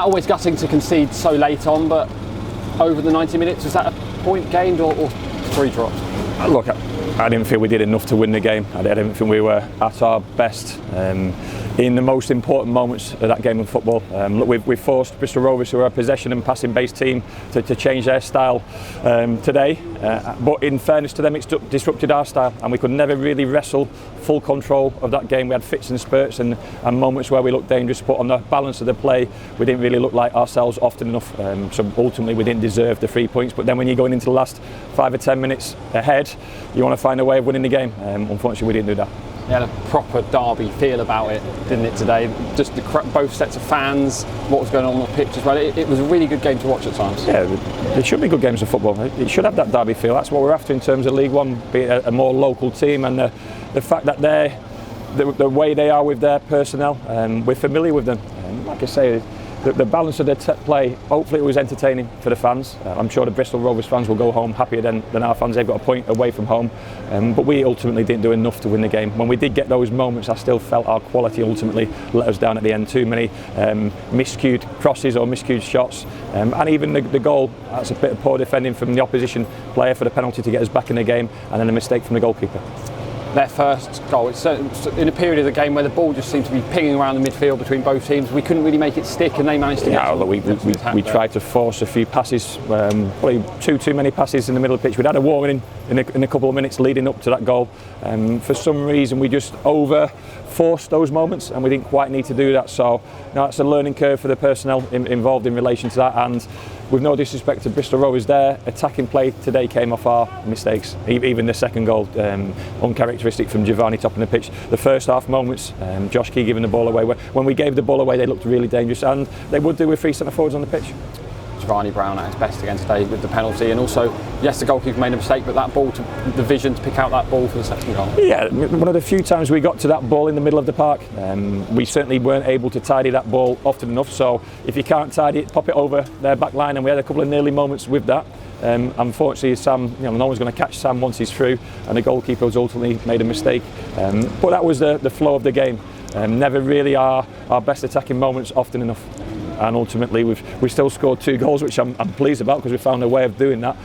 Matt, always gutting to concede so late on, but over the 90 minutes, was that a point gained or 3 drops? Look, I didn't feel we did enough to win the game. I didn't think we were at our best in the most important moments of that game of football. Look, we've forced Bristol Rovers, who are a possession and passing based team, to change their style today, but in fairness to them, it's disrupted our style, and we could never really wrestle full control of that game. We had fits and spurts and moments where we looked dangerous, but on the balance of the play we didn't really look like ourselves often enough, so ultimately we didn't deserve the 3 points. But then when you're going into the last 5 or 10 minutes ahead, you want to find a way of winning the game. Unfortunately we didn't do that. It had a proper derby feel about it, didn't it, today? Just both sets of fans, what was going on the pitch as well. It was a really good game to watch at times. Yeah, it should be good games of football. It should have that derby feel. That's what we're after in terms of League One, be it a more local team, and the fact that the way they are with their personnel, we're familiar with them. Like I say, the balance of their play, hopefully it was entertaining for the fans. I'm sure the Bristol Rovers fans will go home happier than our fans. They've got a point away from home, but we ultimately didn't do enough to win the game. When we did get those moments, I still felt our quality ultimately let us down at the end. Too many miscued crosses or miscued shots, and even the goal, that's a bit of poor defending from the opposition player for the penalty to get us back in the game, and then a mistake from the goalkeeper. Their first goal, it's in a period of the game where the ball just seemed to be pinging around the midfield between both teams. We couldn't really make it stick, and they managed to get we tried to force a few passes, probably too many passes in the middle of the pitch. We'd had a warning in a couple of minutes leading up to that goal. For some reason we just forced those moments, and we didn't quite need to do that. So it's a learning curve for the personnel involved in relation to that, and with no disrespect to Bristol Rovers, their attacking play today came off our mistakes. Even the second goal, uncharacteristic from Giovanni topping the pitch. The first half moments, Josh Key giving the ball away. When we gave the ball away, they looked really dangerous, and they would do with 3 centre forwards on the pitch. Giovanni Brown at his best again today with the penalty, and also, yes, the goalkeeper made a mistake, but that ball, the vision to pick out that ball for the second goal. Yeah, one of the few times we got to that ball in the middle of the park, we certainly weren't able to tidy that ball often enough. So if you can't tidy it, pop it over their back line, and we had a couple of nearly moments with that. Unfortunately, Sam, no one's going to catch Sam once he's through, and the goalkeeper has ultimately made a mistake. But that was the flow of the game. Never really our best attacking moments often enough. And ultimately we still scored 2 goals, which I'm pleased about, because we found a way of doing that,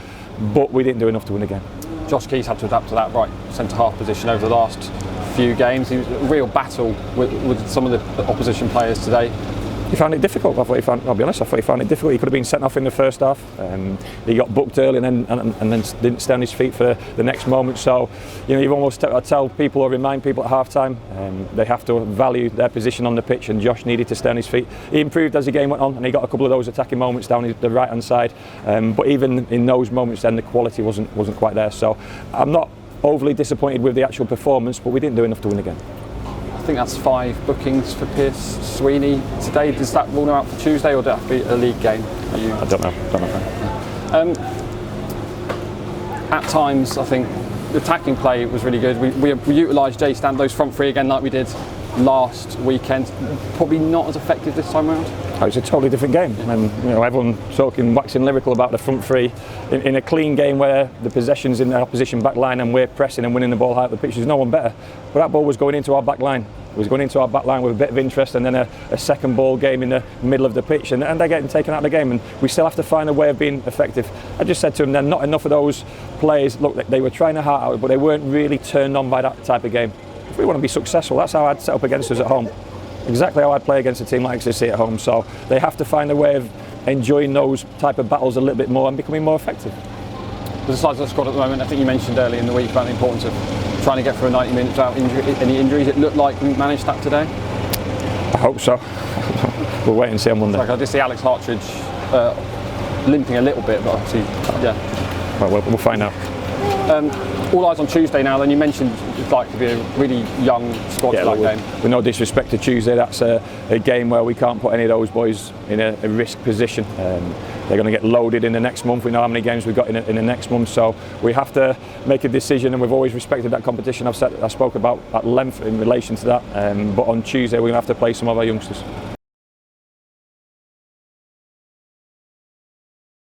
but we didn't do enough to win the game. Josh Key's had to adapt to that right centre-half position over the last few games. He was a real battle with some of the opposition players today. He found it difficult. I'll be honest, I thought he found it difficult. He could have been sent off in the first half. He got booked early and then didn't stay on his feet for the next moment. So, you've almost tell people or remind people at half time they have to value their position on the pitch, and Josh needed to stay on his feet. He improved as the game went on, and he got a couple of those attacking moments down the right hand side. But even in those moments, then the quality wasn't quite there. So I'm not overly disappointed with the actual performance, but we didn't do enough to win the game. I think that's 5 bookings for Pierce Sweeney today. Does that rule him out for Tuesday, or does it have to be a league game? I don't know. At times, I think the attacking play was really good. We utilised Jay Stand, those front 3 again, like we did last weekend. Probably not as effective this time around. It's a totally different game, and everyone talking, waxing lyrical about the front 3 in a clean game where the possession's in the opposition back line and we're pressing and winning the ball high up the pitch. There's no one better, but that ball was going into our back line. It was going into our back line with a bit of interest, and then a second ball game in the middle of the pitch, and they're getting taken out of the game, and we still have to find a way of being effective. I just said to them, then not enough of those players. Look, they were trying their heart out, but they weren't really turned on by that type of game. If we want to be successful, that's how I'd set up against us at home. Exactly how I'd play against a team like Exeter at home. So they have to find a way of enjoying those type of battles a little bit more and becoming more effective. The size of the squad at the moment, I think you mentioned earlier in the week about the importance of trying to get through 90 minutes without any injuries. It looked like we managed that today. I hope so. We'll wait and see on Monday. I just see Alex Hartridge limping a little bit, but obviously, yeah. Well, we'll find out. All eyes on Tuesday now. Then you mentioned it's like to be a really young squad for that game. With no disrespect to Tuesday, that's a game where we can't put any of those boys in a risk position. They're going to get loaded in the next month. We know how many games we've got in the next month, so we have to make a decision, and we've always respected that competition. I spoke about at length in relation to that, but on Tuesday we're going to have to play some of our youngsters.